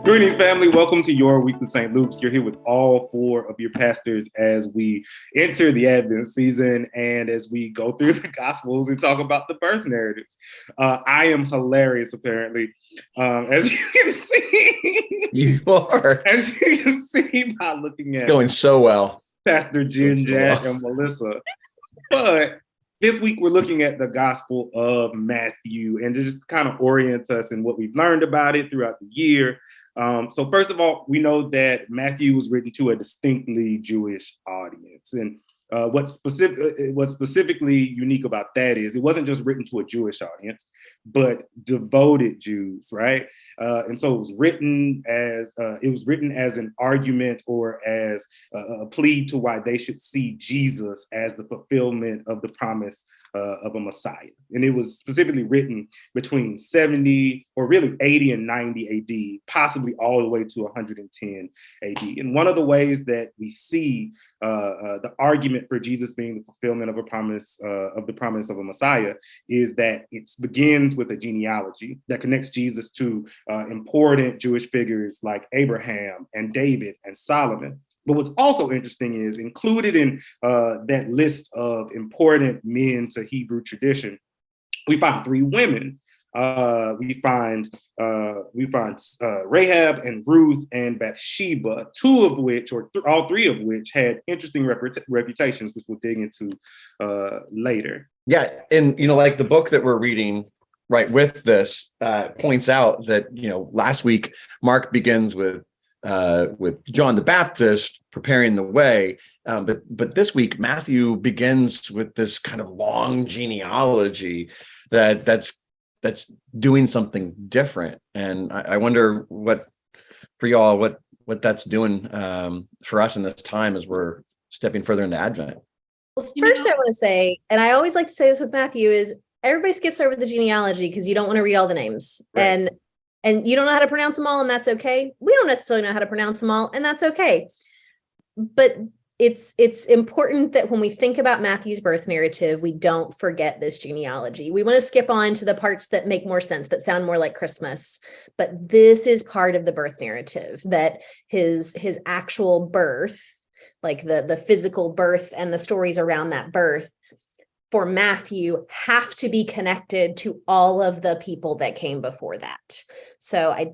Greetings, family. Welcome to your weekly St. Luke's. You're here with all four of your pastors as we enter the Advent season and as we go through the Gospels and talk about the birth narratives. I am hilarious, apparently. As you can see, you are. As you can see by looking at it's going so well. Pastor Jenn, Jack, and Melissa. But this week, we're looking at the Gospel of Matthew and to just kind of orient us in what we've learned about it throughout the year. So first of all, we know that Matthew was written to a distinctly Jewish audience. And what's specifically unique about that is it wasn't just written to a Jewish audience, but devoted Jews, right? And so it was written as an argument or as a plea to why they should see Jesus as the fulfillment of the promise of a Messiah. And it was specifically written between 70 or really 80 and 90 AD, possibly all the way to 110 AD. And one of the ways that we see the argument for Jesus being the fulfillment of the promise of a Messiah is that it begins with a genealogy that connects Jesus to important Jewish figures like Abraham and David and Solomon. But what's also interesting is included in that list of important men to Hebrew tradition, we find three women. We find Rahab and Ruth and Bathsheba, all three of which had interesting reputations, which we'll dig into later. Yeah, and like the book that we're reading right with this points out that last week Mark begins with John the Baptist preparing the way, but this week Matthew begins with this kind of long genealogy that's doing something different. And I wonder what that's doing for us in this time as we're stepping further into Advent. Well, first I want to say, and I always like to say this with Matthew, is everybody skips over the genealogy because you don't want to read all the names. Right. And you don't know how to pronounce them all, and that's okay. We don't necessarily know how to pronounce them all, and that's okay. But it's important that when we think about Matthew's birth narrative, we don't forget this genealogy. We want to skip on to the parts that make more sense, that sound more like Christmas. But this is part of the birth narrative, that his actual birth, like the physical birth and the stories around that birth, for Matthew have to be connected to all of the people that came before that. So I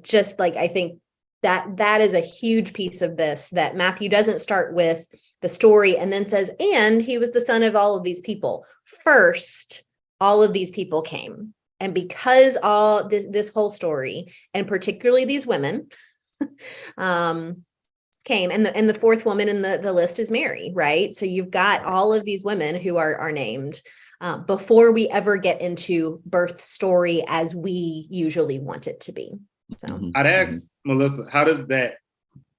think that is a huge piece of this, that Matthew doesn't start with the story and then says, and he was the son of all of these people. First, all of these people came. And because all this whole story, and particularly these women, came, and the fourth woman in the list is Mary, right? So you've got all of these women who are named before we ever get into birth story as we usually want it to be. So I'd ask Melissa, how does that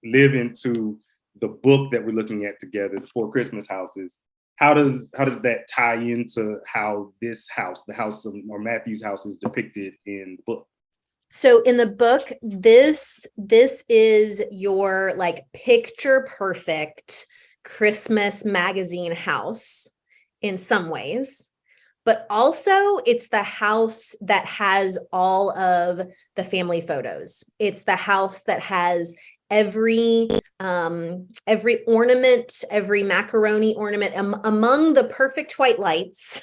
live into the book that we're looking at together, the Four Christmas Houses? How does that tie into how this house, the house of, or Matthew's house, is depicted in the book? So in the book, this is your like picture perfect Christmas magazine house in some ways, but also it's the house that has all of the family photos. It's the house that has every ornament, every macaroni ornament among the perfect white lights,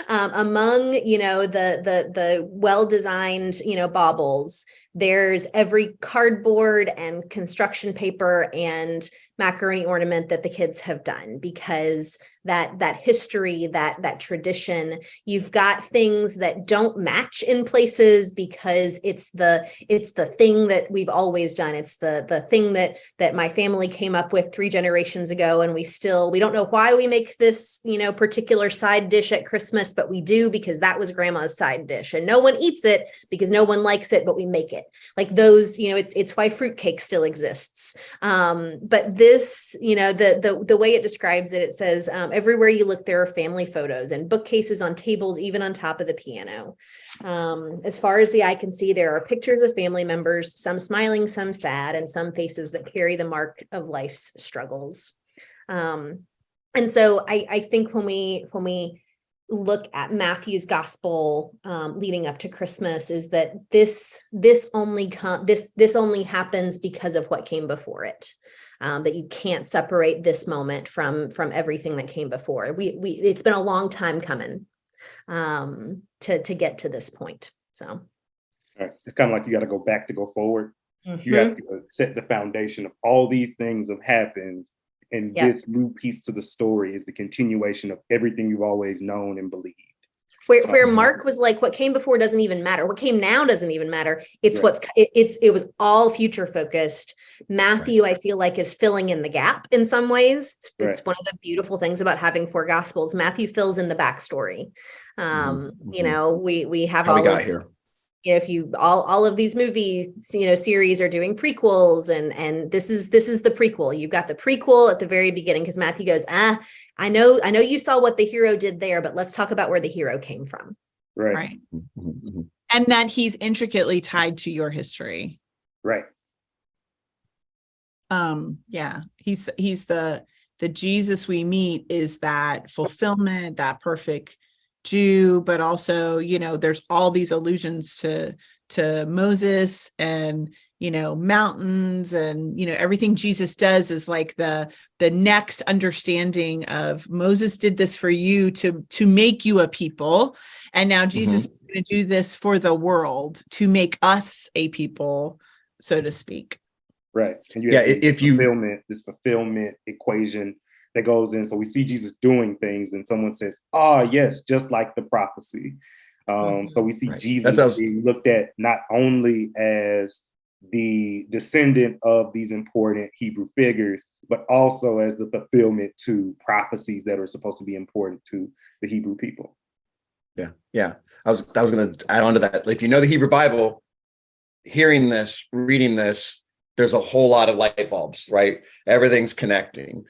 among, the well-designed, baubles. There's every cardboard and construction paper and macaroni ornament that the kids have done, because that history, that tradition, you've got things that don't match in places because it's the thing that we've always done. It's the thing that my family came up with 3 generations ago, and we don't know why we make this, particular side dish at Christmas, but we do because that was grandma's side dish, and no one eats it because no one likes it, but we make it. Like those, it's why fruitcake still exists. But this, the way it describes it, it says, everywhere you look, there are family photos and bookcases on tables, even on top of the piano. As far as the eye can see, there are pictures of family members, some smiling, some sad, and some faces that carry the mark of life's struggles. And so I think when we look at Matthew's gospel leading up to Christmas is that this only happens because of what came before it. That you can't separate this moment from everything that came before. It's been a long time coming to get to this point. So it's kind of like you got to go back to go forward. Mm-hmm. You have to set the foundation of all these things have happened. And this new piece to the story is the continuation of everything you've always known and believed. Where Mark was like, what came before doesn't even matter. What came now doesn't even matter. It's it was all future focused. Matthew, I feel like, is filling in the gap in some ways. It's one of the beautiful things about having 4 gospels. Matthew fills in the backstory. You know, we have how we got here. You know, if you all of these movies, you know, series are doing prequels, and this is the prequel. You've got the prequel at the very beginning because Matthew goes, I know you saw what the hero did there, but let's talk about where the hero came from. Right. And that he's intricately tied to your history. Right. Yeah. He's the Jesus we meet is that fulfillment, that perfect Jew, but also, you know, there's all these allusions to Moses and, you know, mountains, and, you know, everything Jesus does is like the next understanding of Moses did this for you to make you a people. And now Jesus is going to do this for the world to make us a people, so to speak. Right. And you have this fulfillment equation that goes in. So we see Jesus doing things and someone says, yes, just like the prophecy. So we see Jesus being looked at not only as the descendant of these important Hebrew figures, but also as the fulfillment to prophecies that are supposed to be important to the Hebrew people. Yeah. I was going to add on to that. Like, if you know the Hebrew Bible, hearing this, reading this, there's a whole lot of light bulbs, right? Everything's connecting.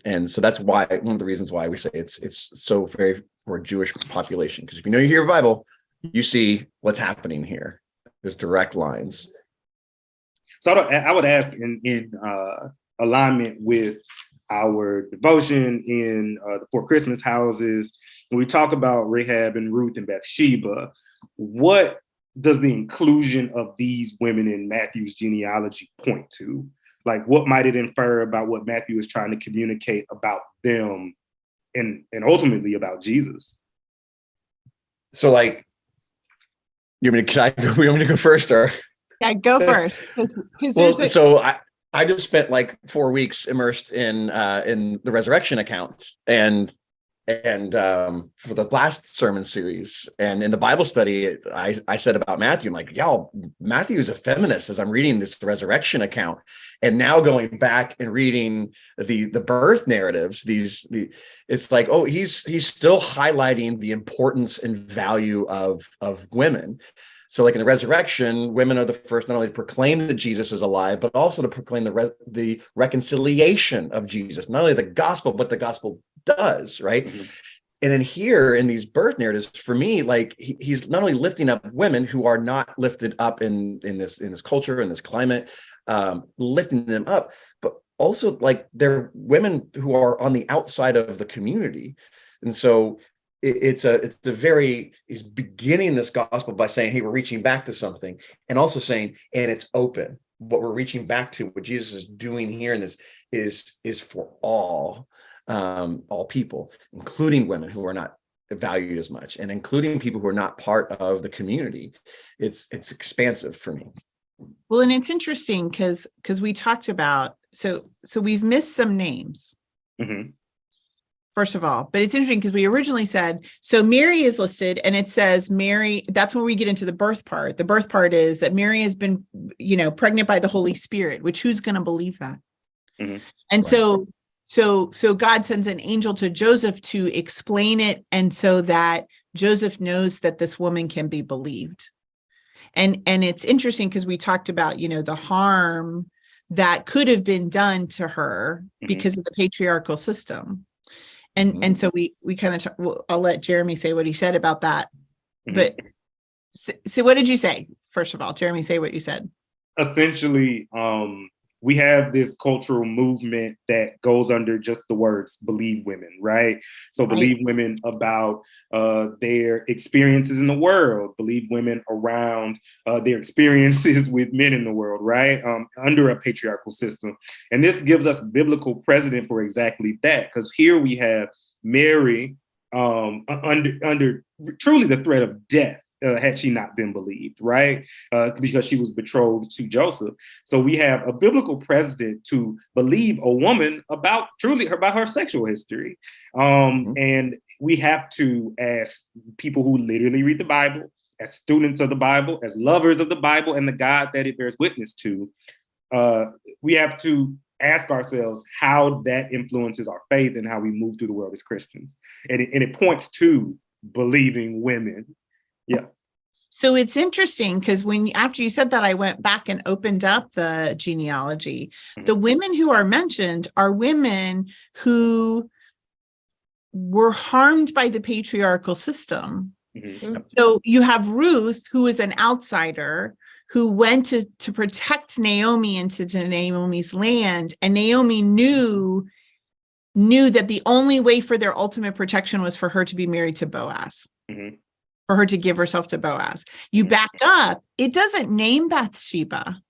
And so that's why, one of the reasons why we say it's so very for a Jewish population, because if you know your Hebrew Bible, you see what's happening here. There's direct lines. So I would ask in alignment with our devotion in the 4 Christmas houses, when we talk about Rahab and Ruth and Bathsheba, what does the inclusion of these women in Matthew's genealogy point to? Like, what might it infer about what Matthew is trying to communicate about them and ultimately about Jesus? So, like, you want me to go first, or? Yeah, go first. So I just spent like 4 weeks immersed in the resurrection accounts and for the last sermon series, and in the Bible study, I said about Matthew, I'm like, y'all, Matthew is a feminist as I'm reading this resurrection account, and now going back and reading the birth narratives, it's like, oh, he's still highlighting the importance and value of women. So, like in the resurrection, women are the first not only to proclaim that Jesus is alive, but also to proclaim the reconciliation of Jesus. Not only the gospel, but the gospel does, right? Mm-hmm. And then here in these birth narratives, for me, like he's not only lifting up women who are not lifted up in this culture, in this climate, lifting them up, but also like they're women who are on the outside of the community. And so he's beginning this gospel by saying, hey, we're reaching back to something, and also saying, and it's open. What we're reaching back to, what Jesus is doing here in this is for all people, including women who are not valued as much, and including people who are not part of the community. It's expansive for me. Well, and it's interesting because we talked about, so we've missed some names. Mm-hmm. First of all, but it's interesting because we originally said, so Mary is listed, and it says Mary, that's when we get into the birth part. The birth part is that Mary has been, pregnant by the Holy Spirit, which who's going to believe that? Mm-hmm. And right. So God sends an angel to Joseph to explain it. And so that Joseph knows that this woman can be believed. And it's interesting because we talked about, the harm that could have been done to her mm-hmm. because of the patriarchal system. And so we kind of, I'll let Jeremy say what he said about that. Mm-hmm. But so what did you say? First of all, Jeremy, say what you said. Essentially, we have this cultural movement that goes under just the words believe women, right? So believe women about their experiences in the world, believe women around their experiences with men in the world, right? Under a patriarchal system. And this gives us biblical precedent for exactly that, because here we have Mary under truly the threat of death. Had she not been believed, right? Because she was betrothed to Joseph. So we have a biblical precedent to believe a woman about her sexual history. And we have to, as people who literally read the Bible, as students of the Bible, as lovers of the Bible and the God that it bears witness to, we have to ask ourselves how that influences our faith and how we move through the world as Christians. And it points to believing women. Yeah. So it's interesting because after you said that, I went back and opened up the genealogy. The women who are mentioned are women who were harmed by the patriarchal system. So you have Ruth, who is an outsider, who went to protect Naomi into Naomi's land. And Naomi knew that the only way for their ultimate protection was for her to be married to Boaz. For her to give herself to Boaz. You back up, it doesn't name Bathsheba.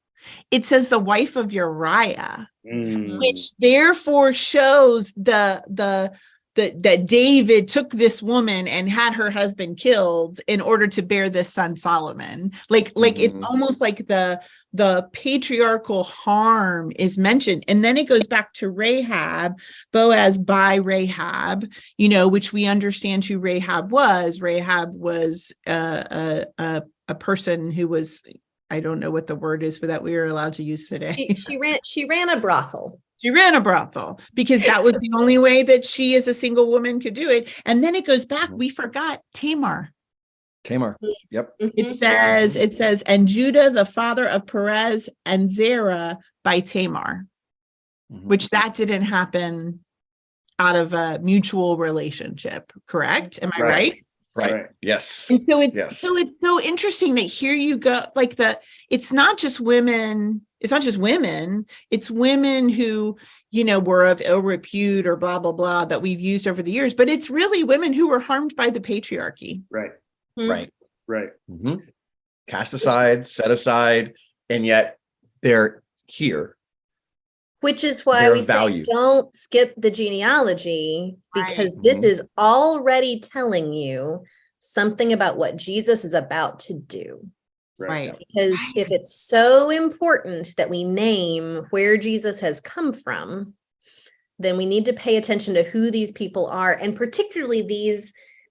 It says the wife of Uriah, which therefore shows that David took this woman and had her husband killed in order to bear this son Solomon. Like it's almost like the patriarchal harm is mentioned. And then it goes back to Rahab, Boaz by Rahab, which we understand who Rahab was. Rahab was a person who was, I don't know what the word is, but that we are allowed to use today. She ran a brothel. She ran a brothel because that was the only way that she as a single woman could do it. And then it goes back. We forgot Tamar. Yep. It says, and Judah, the father of Perez and Zerah by Tamar, which that didn't happen out of a mutual relationship. Correct? Am I right? Right. Yes. And so it's so interesting that here you go, it's not just women. It's not just women. It's women who, were of ill repute or blah, blah, blah that we've used over the years, but it's really women who were harmed by the patriarchy. Right. Cast aside, set aside, and yet they're here. Which is why we say don't skip the genealogy, because this is already telling you something about what Jesus is about to do. Right. Because if it's so important that we name where Jesus has come from, then we need to pay attention to who these people are, and particularly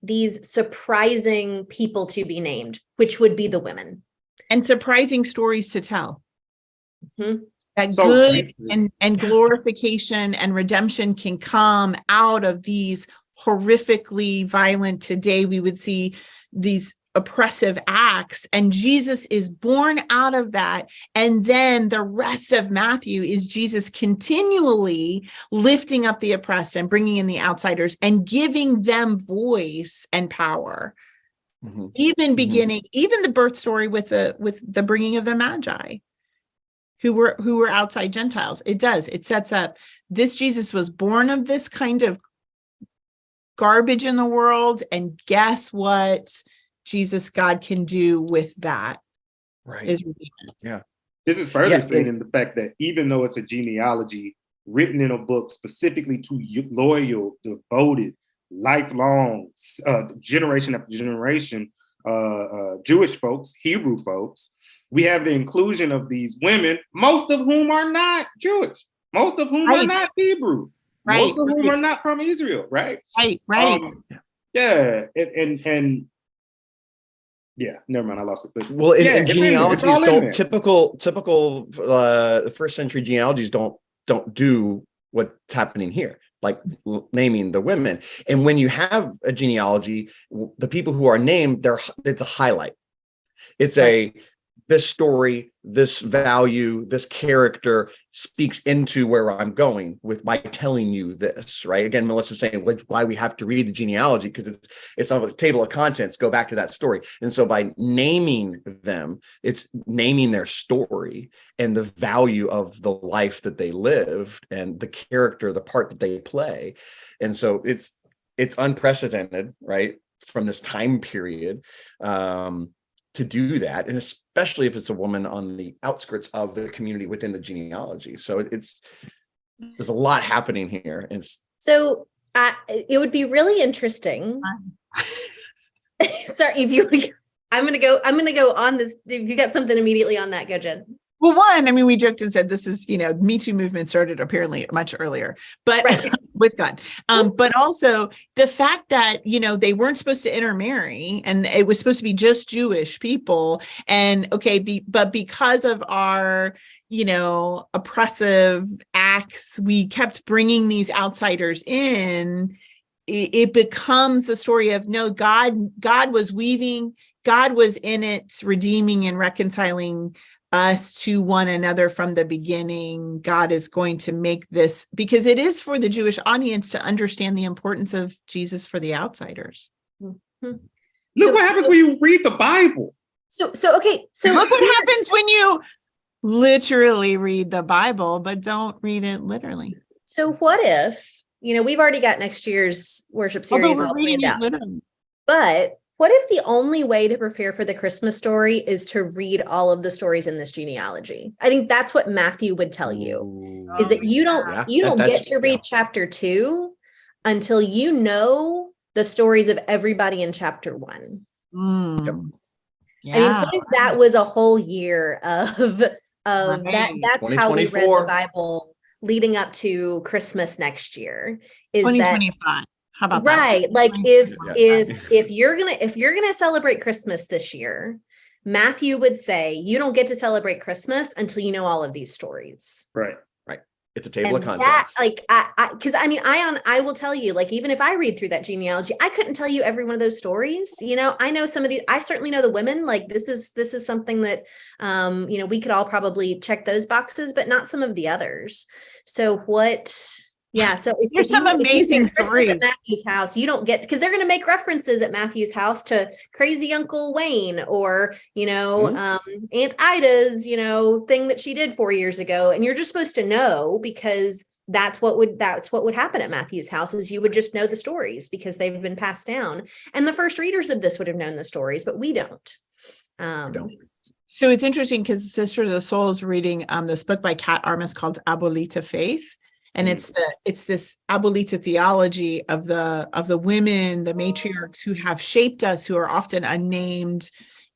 these surprising people to be named, which would be the women. And surprising stories to tell. That good and glorification and redemption can come out of these horrifically violent, today we would see these oppressive acts, and Jesus is born out of that. And then the rest of Matthew is Jesus continually lifting up the oppressed and bringing in the outsiders and giving them voice and power. Even beginning, even the birth story with the bringing of the Magi, who were outside Gentiles. It sets up this Jesus was born of this kind of garbage in the world, and guess what Jesus God can do with that? Is redeeming. Yeah. This is further seen in the fact that even though it's a genealogy written in a book specifically to loyal, devoted, lifelong, generation after generation, Jewish folks, Hebrew folks, we have the inclusion of these women, most of whom are not Jewish, most of whom are not Hebrew, most of whom are not from Israel, right? Yeah, never mind, I lost it. But well, and genealogies don't typical first century genealogies don't do what's happening here, like naming the women. And when you have a genealogy, the people who are named, it's a highlight. It's this story, this value, this character speaks into where I'm going with by telling you this, right? Again, Melissa's saying why we have to read the genealogy, because it's on the table of contents. Go back to that story. And so by naming them, it's naming their story and the value of the life that they lived and the character, the part that they play. And so it's unprecedented, right? From this time period. To do that, and especially if it's a woman on the outskirts of the community within the genealogy. So there's a lot happening here. And so it would be really interesting. Sorry, I'm going to go on this. If you got something immediately on that, go Jen. Well, one, I mean, we joked and said this is, Me Too movement started apparently much earlier, but right. With God. But also the fact that, they weren't supposed to intermarry and it was supposed to be just Jewish people. And but because of our, oppressive acts, we kept bringing these outsiders in. It becomes a story of, no, God was weaving, God was in it, redeeming and reconciling us to one another from the beginning. God is going to make this, because it is for the Jewish audience to understand the importance of Jesus for the outsiders. Mm-hmm. Look what happens when you read the Bible. So okay. So look what happens when you literally read the Bible, but don't read it literally. So what if, we've already got next year's worship series all planned out. But what if the only way to prepare for the Christmas story is to read all of the stories in this genealogy? I think that's what Matthew would tell you, is that you don't get to read chapter 2 until you know the stories of everybody in chapter 1. Yep. Yeah. I mean, what if that was a whole year of that? That's how we read the Bible leading up to Christmas next year. Is 2025. How about right? That? Like if you're gonna celebrate Christmas this year, Matthew would say you don't get to celebrate Christmas until you know all of these stories. Right. It's a table of contents. I will tell you, like, even if I read through that genealogy, I couldn't tell you every one of those stories. I know some of these. I certainly know the women. Like this is something that we could all probably check those boxes, but not some of the others. So what? Yeah, so if some amazing stories at Matthew's house, you don't get, because they're going to make references at Matthew's house to crazy Uncle Wayne or Aunt Ida's thing that she did 4 years ago, and you're just supposed to know, because that's what would happen at Matthew's house, is you would just know the stories because they've been passed down, and the first readers of this would have known the stories, but we don't. So it's interesting because Sisters of the Soul is reading this book by Kat Armas called Abuelita Faith. And it's this Abuelita theology of the women, the matriarchs who have shaped us, who are often unnamed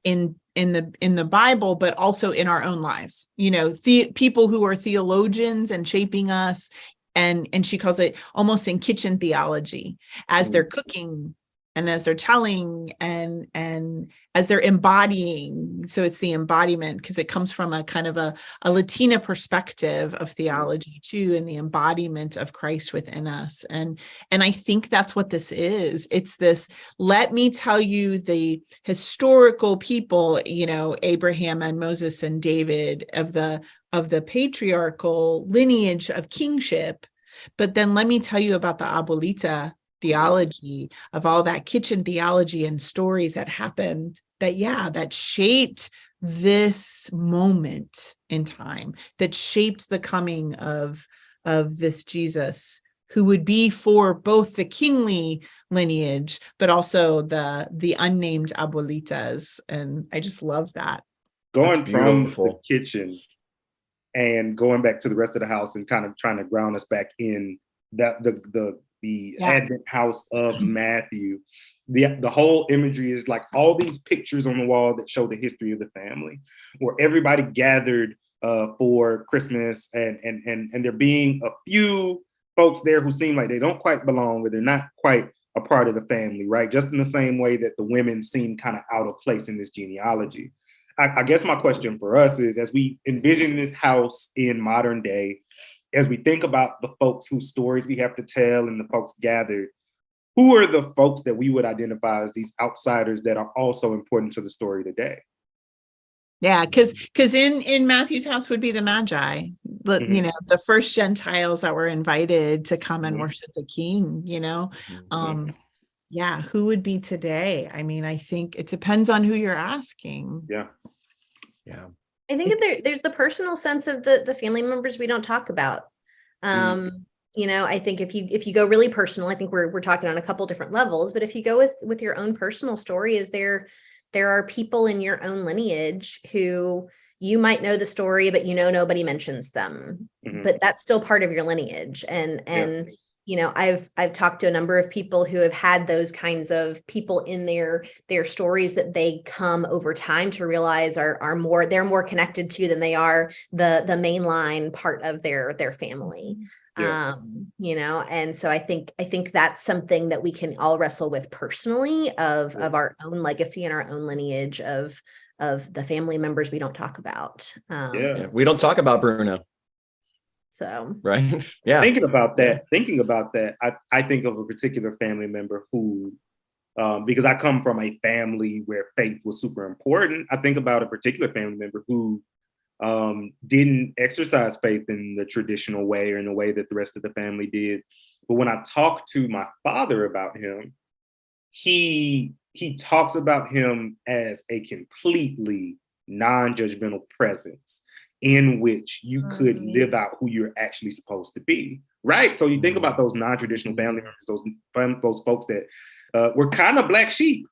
in the Bible, but also in our own lives. People who are theologians and shaping us, and she calls it almost in kitchen theology, as they're cooking and as they're telling and as they're embodying. So it's the embodiment, because it comes from a kind of a Latina perspective of theology too, and the embodiment of Christ within us. And I think that's what this is. It's this, let me tell you the historical people, Abraham and Moses and David, of the patriarchal lineage of kingship. But then let me tell you about the Abuelita theology, of all that kitchen theology and stories that happened that shaped this moment in time, that shaped the coming of this Jesus, who would be for both the kingly lineage, but also the unnamed abuelitas. And I just love that. Going from the kitchen and going back to the rest of the house and kind of trying to ground us back in that the Advent house of Matthew. The whole imagery is like all these pictures on the wall that show the history of the family, where everybody gathered for Christmas, and there being a few folks there who seem like they don't quite belong, or they're not quite a part of the family, right? Just in the same way that the women seem kind of out of place in this genealogy. I guess my question for us is, as we envision this house in modern day, as we think about the folks whose stories we have to tell and the folks gathered, who are the folks that we would identify as these outsiders that are also important to the story today? Yeah, because in Matthew's house would be the Magi, the first Gentiles that were invited to come and worship the King. Yeah, who would be today? I mean, I think it depends on who you're asking. Yeah. I think that there's the personal sense of the family members we don't talk about. I think if you go really personal, I think we're talking on a couple different levels, but if you go with your own personal story, there are people in your own lineage who you might know the story, but nobody mentions them, but that's still part of your lineage. And I've talked to a number of people who have had those kinds of people in their stories that they come over time to realize they're more connected to than they are the mainline part of their family. Yeah. And so I think that's something that we can all wrestle with personally of our own legacy and our own lineage of the family members we don't talk about. We don't talk about Bruno. So, right. Yeah. Thinking about that, I think of a particular family member who, because I come from a family where faith was super important. I think about a particular family member who didn't exercise faith in the traditional way or in the way that the rest of the family did. But when I talk to my father about him, he talks about him as a completely non-judgmental presence in which you could live out who you're actually supposed to be, right? So you think about those non-traditional family members, those folks that were kind of black sheep,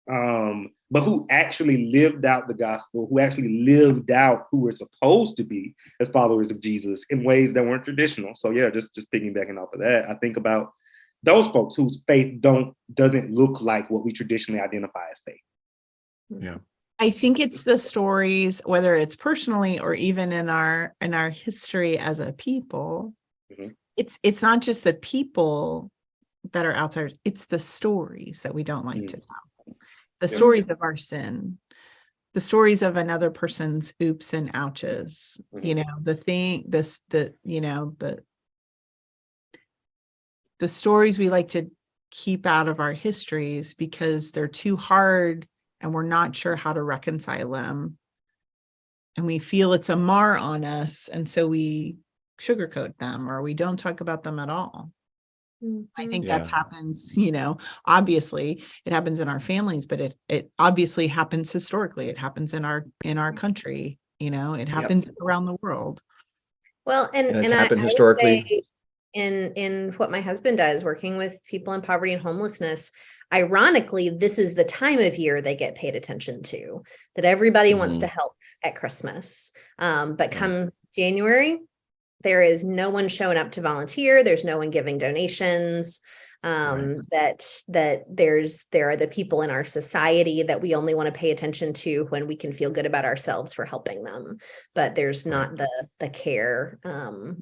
but who actually lived out the gospel, who actually lived out who we're supposed to be as followers of Jesus in ways that weren't traditional. So yeah, just piggybacking off of that, I think about those folks whose faith doesn't look like what we traditionally identify as faith. Yeah. I think it's the stories, whether it's personally or even in our history as a people. It's not just the people that are outsiders, it's the stories that we don't like to tell. The stories of our sin, the stories of another person's oops and ouches, the stories we like to keep out of our histories because they're too hard and we're not sure how to reconcile them. And we feel it's a mar on us. And so we sugarcoat them or we don't talk about them at all. I think that happens, obviously it happens in our families, but it obviously happens historically. It happens in our country, it happens around the world. Well, and it's I happened would historically. say in what my husband does, working with people in poverty and homelessness, ironically, this is the time of year they get paid attention to, that everybody wants to help at Christmas. But come January, there is no one showing up to volunteer. There's no one giving donations. That there are the people in our society that we only want to pay attention to when we can feel good about ourselves for helping them. But there's not the care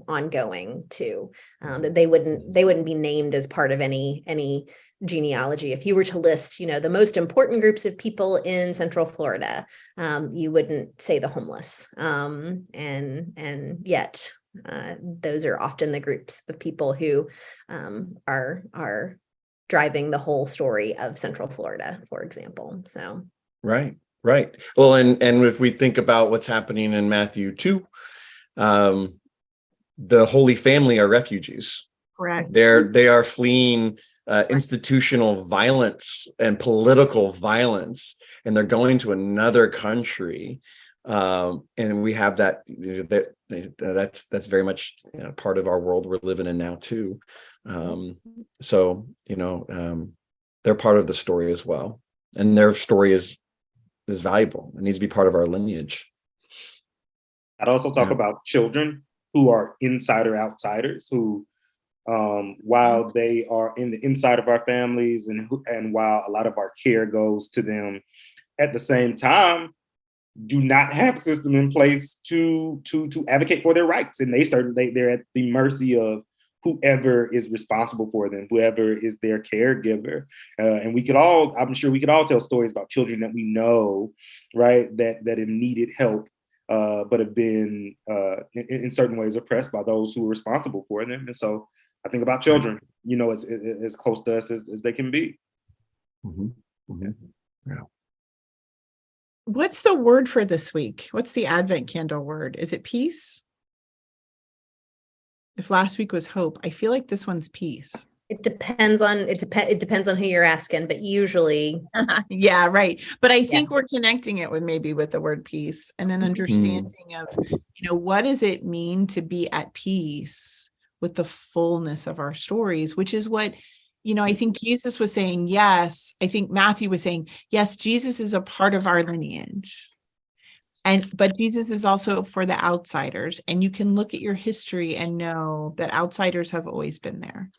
ongoing to that they wouldn't be named as part of any genealogy. If you were to list, the most important groups of people in Central Florida, you wouldn't say the homeless. And yet those are often the groups of people who are driving the whole story of Central Florida, for example. So right. Well, and if we think about what's happening in Matthew 2, the Holy Family are refugees. Correct. They are fleeing institutional violence and political violence, and they're going to another country. And we have that's very much part of our world we're living in now too. So they're part of the story as well, and their story is valuable. It needs to be part of our lineage. I'd also talk about children who are insider outsiders who, while they are in the inside of our families and while a lot of our care goes to them, at the same time, do not have a system in place to advocate for their rights. And they're at the mercy of whoever is responsible for them, whoever is their caregiver. And I'm sure we could all tell stories about children that we know, right, that have needed help, but have been in certain ways oppressed by those who are responsible for them. And so I think about children, as close to us as they can be. Yeah. What's the word for this week? What's the Advent candle word? Is it peace? If last week was hope, I feel like this one's peace. It depends on who you're asking, but usually. Yeah, right. But I think we're connecting it with the word peace and an understanding of, what does it mean to be at peace with the fullness of our stories, which is what, I think Jesus was saying, yes. I think Matthew was saying, yes, Jesus is a part of our lineage. But Jesus is also for the outsiders. And you can look at your history and know that outsiders have always been there.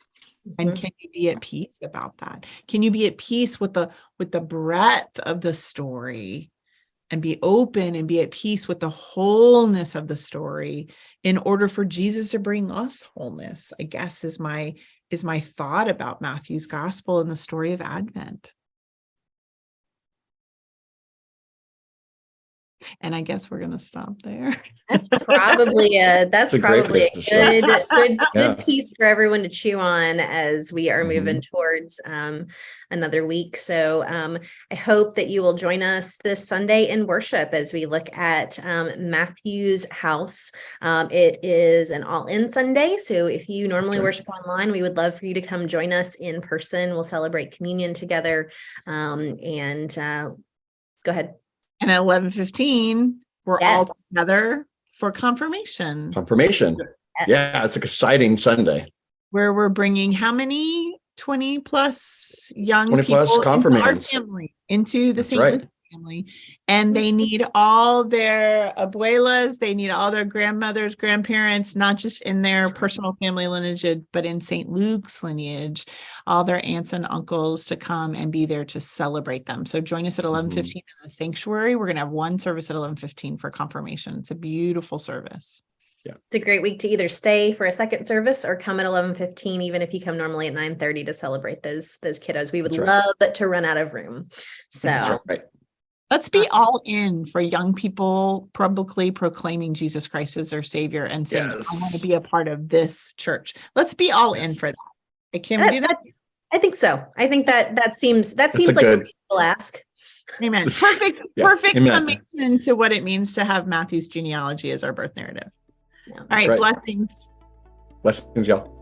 And can you be at peace about that? Can you be at peace with the breadth of the story and be open and be at peace with the wholeness of the story in order for Jesus to bring us wholeness, I guess is my thought about Matthew's gospel and the story of Advent. And I guess we're going to stop there. That's probably a good piece for everyone to chew on as we are moving towards another week. So I hope that you will join us this Sunday in worship as we look at Matthew's house. It is an all-in Sunday. So if you normally worship online, we would love for you to come join us in person. We'll celebrate communion together. Go ahead. And at 11:15, we're all together for confirmation. Confirmation. Yes. Yeah, it's an exciting Sunday. Where we're bringing how many 20 plus young 20 people plus confirmands into the St. Luke family. And they need all their abuelas, they need all their grandmothers, grandparents, not just in their personal family lineage, but in St. Luke's lineage, all their aunts and uncles to come and be there to celebrate them. So join us at 11:15 in the sanctuary. We're going to have one service at 11:15 for confirmation. It's a beautiful service. Yeah. It's a great week to either stay for a second service or come at 11:15, even if you come normally at 9:30 to celebrate those kiddos. We would love to run out of room. So let's be all in for young people publicly proclaiming Jesus Christ as their savior and saying, I want to be a part of this church. Let's be all in for that. Can we do that? I think so. I think that seems like a reasonable ask. Amen. Perfect summation to what it means to have Matthew's genealogy as our birth narrative. Yeah. All right. Blessings. Blessings, y'all.